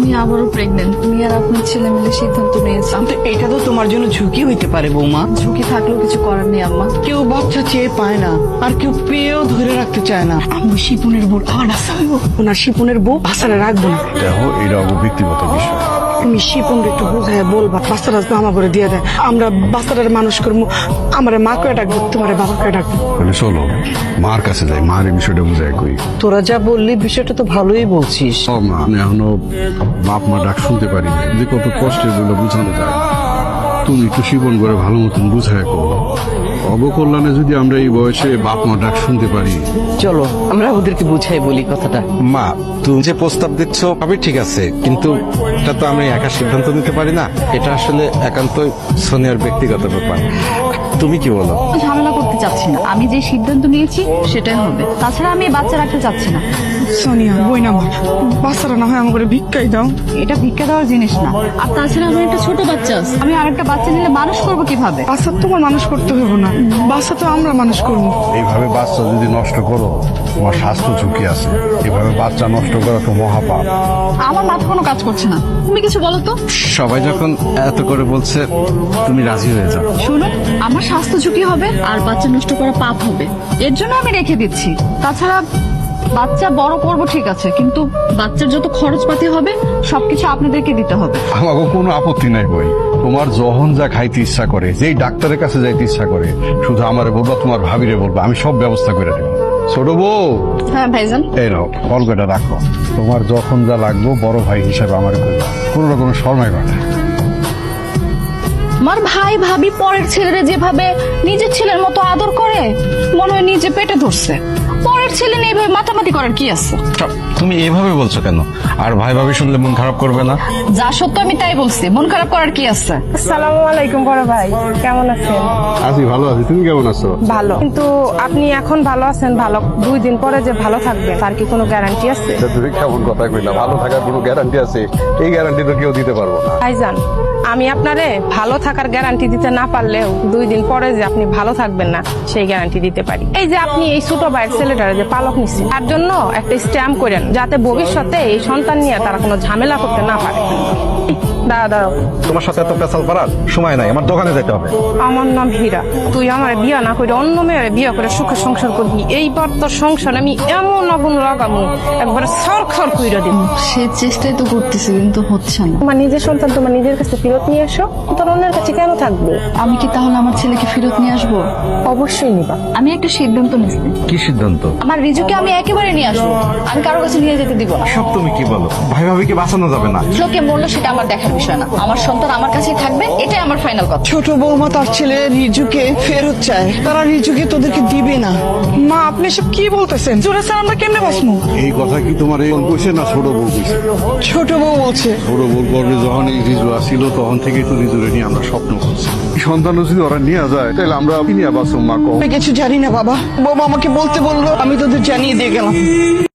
আমি আবারও প্রেগনেন্ট। তুমি আর আপনার ছেলে মিলে সিদ্ধান্ত নিয়েছেন। এটা তো তোমার জন্য ঝুঁকি হইতে পারে বৌমা। ঝুঁকি থাকলেও কিছু করার নেই আম্মা। কেউ বাচ্চা চেয়ে পায় না, আর কেউ পেয়েও ধরে রাখতে চায় না। আমি শিপনের বউ আমার বাচ্চা হইব, ওনার শিপনের বউ বাচ্চারা রাখবো না। দেখো, এটা আমার ব্যক্তিগত বিষয়। তুমি শিপনকে একটু বুঝায় বলবা বাচ্চারা আমা করে দিয়ে দেয়, আমরা বাচ্চাটার মানুষ করবো। আমার মা কয়ে ডাকবো, তোমার বাবা কয়ে ডাকবো। তাহলে চলো মার কাছে যাই, মার এই বিষয়টা বুঝাই কই। তোরা যা বললি বিষয়টা তো ভালোই বলছিস। ও মা, আমি এখনো বাপ মা ডাক শুনতে পারি না, যে কত কষ্টের বলে বোঝানো যায়। তুমি একটু শিবন করে ভালো মতন বুঝায় করো। অবকল্যাণে যদি আমরা এই বয়সে বাপ মা ডাক শুনতে পারি। চলো আমরা ওদেরকে বুঝাই বলি কথাটা। মা, তুমি যে প্রস্তাব দিচ্ছ সবই ঠিক আছে, কিন্তু এটা তো আমি একা সিদ্ধান্ত নিতে পারি না। এটা আসলে একান্তই সোনিয়ার ব্যক্তিগত ব্যাপার। তুমি কি বলো? ঝামেলা করতে চাচ্ছি না, আমি যে সিদ্ধান্ত নিয়েছি সেটাই হবে। তাছাড়া আমি বাচ্চা রাখতে চাচ্ছি না। সোনিয়া বই না, বাচ্চারা না হয় আমাকে ভিক্ষাই দাও। এটা ভিক্ষা দেওয়ার জিনিস না। আর তাছাড়া আমার একটা ছোট বাচ্চা আছে, আমি আরেকটা বাচ্চা নিলে মানুষ করবো কিভাবে? বাচ্চা তোমার মানুষ করতে হবে না, বাচ্চা তো আমরা মানুষ করবো। এইভাবে বাচ্চা যদি নষ্ট করো, তোমার স্বাস্থ্য ঝুঁকি আছে। এভাবে বাচ্চা নষ্ট করা তো মহাপাপ। আমার মাথা কোনো কাজ করছে না, তুমি কিছু বলো তো। সবাই যখন এত করে বলছে, তুমি রাজি হয়ে যাও। শুনুন, আমার স্বাস্থ্য ঝুঁকি হবে আর বাচ্চা নষ্ট করা পাপ হবে, এর জন্য আমি রেখে দিচ্ছি। তাছাড়া বাচ্চা বড় করব ঠিক আছে, কিন্তু বাচ্চার যত খরচপাতি হবে সবকিছু আপনাদেরকে দিতে হবে। আমাকে কোনো আপত্তি নাই বই। তোমার যখন যা খাইতে ইচ্ছা করে, যেই ডাক্তারের কাছে যাইতে ইচ্ছা করে, শুধু আমারে বলবা, তোমার ভাবিরে বলবা, আমি সব ব্যবস্থা করে দেবো। ছোট বউ, হ্যাঁ ভাইজান। এই নাও ফলটা রাখো। তোমার যখন যা লাগবে বড় ভাই হিসাবে আমার করবা, কোনো রকমের শর্মাইবা না। আমার ভাই ভাবি পরের ছেলেরা যেভাবে নিজের ছেলের মতো আদর করে, মনে হয় নিজে পেটে ধরছে। পরের ছেলে নিয়ে এইভাবে মাতামাতি করার কি আছে? তুমি এভাবে বলছো কেন? আর ভাই ভাবি শুনলে মন খারাপ করবে না? যা সত্য আমি তাই বলছি, মন খারাপ করার কি আছে? আসসালামু আলাইকুম বড় ভাই, কেমন আছেন? আছি, ভালো আছি। তুমি কেমন আছো? ভালো, কিন্তু আপনি এখন ভালো আছেন, ভালো 2 দিন পরে যে ভালো থাকবেন তার কি কোনো গ্যারান্টি আছে? তুমি কেমন কথা কইলা? ভালো থাকার কোনো গ্যারান্টি আছে? এই গ্যারান্টি তো কেউ দিতে পারবো না। ভাইজান, আমি আপনারে ভালো থাকার গ্যারান্টি দিতে না পারলেও 2 দিন পরে যে আপনি ভালো থাকবেন না সেই গ্যারান্টি দিতে পারি। এই যে আপনি এই ছোট ভাইয়ের ছেলেটারে যে পালক নিচ্ছেন, তার জন্য একটা স্ট্যাম্প করেন, যাতে ভবিষ্যতে এই সন্তান নিয়ে তারা কোনো ঝামেলা করতে না পারে। দাঁড়াও, তোমার সাথে এত পেশাল করার সময় নাই, আমার দোকানে যেতে হবে। আমার নাম হীরা। তুই আমার বিয়ে না করে অন্য মেয়ের বিয়ে করে সুখে সংসার করবি। এইবার তোর সংসার আমি এমন আগুন লাগামু, একবারে সরখর কইরা দিব। সে চেষ্টাই তো করতেছি, কিন্তু হচ্ছে না। তোমার নিজের সন্তান তোমার নিজের কাছে ফেরত নিয়ে এসো, তোর অন্যের কাছে কেন থাকবে? আমি কি তাহলে আমার ছেলেকে ফেরত নিয়ে আসবো? অবশ্যই নিবা। আমি একটা সিদ্ধান্ত নিচ্ছি, কি সিদ্ধান্ত? আমার রিজুকে আমি একেবারে নিয়ে আসবো। আমি কারো কাছে নিয়ে যেতে দিব না। সব তুমি কি বলো? ভাই ভাবিকে বাঁচানো যাবে না? লোকে মরলো সেটা আমার দেখার বিষয় না, আমার সন্তান আমার কাছেই থাকবে, এটাই আমার ফাইনাল কথা। ছোট বৌমা তার ছেলে রিজুকে ফেরত চায়, তারা রিজুকে তোদেরকে দিবে না। মা, আপনি সব কি বলতেছেন? জোরে স্যার, আমরা কেমনে বাঁচবো? এই কথা কি তোমার এই বলছে না ছোট বউ বলছে? ছোট বউ বলছে। ছোট বউর গর্বে যখন এই রিজু আসছিল, তখন থেকেই তো রিজুরে নিয়ে আমরা স্বপ্ন করছি। এই সন্তানও যদি ওরা নিয়ে যায়, তাহলে আমরা কি নিয়ে বাঁচব মা? কম আমি কিছু জানি না বাবা, বৌমা আমাকে বলতে বললো, আমি তোদের জানিয়ে দিয়ে গেলাম।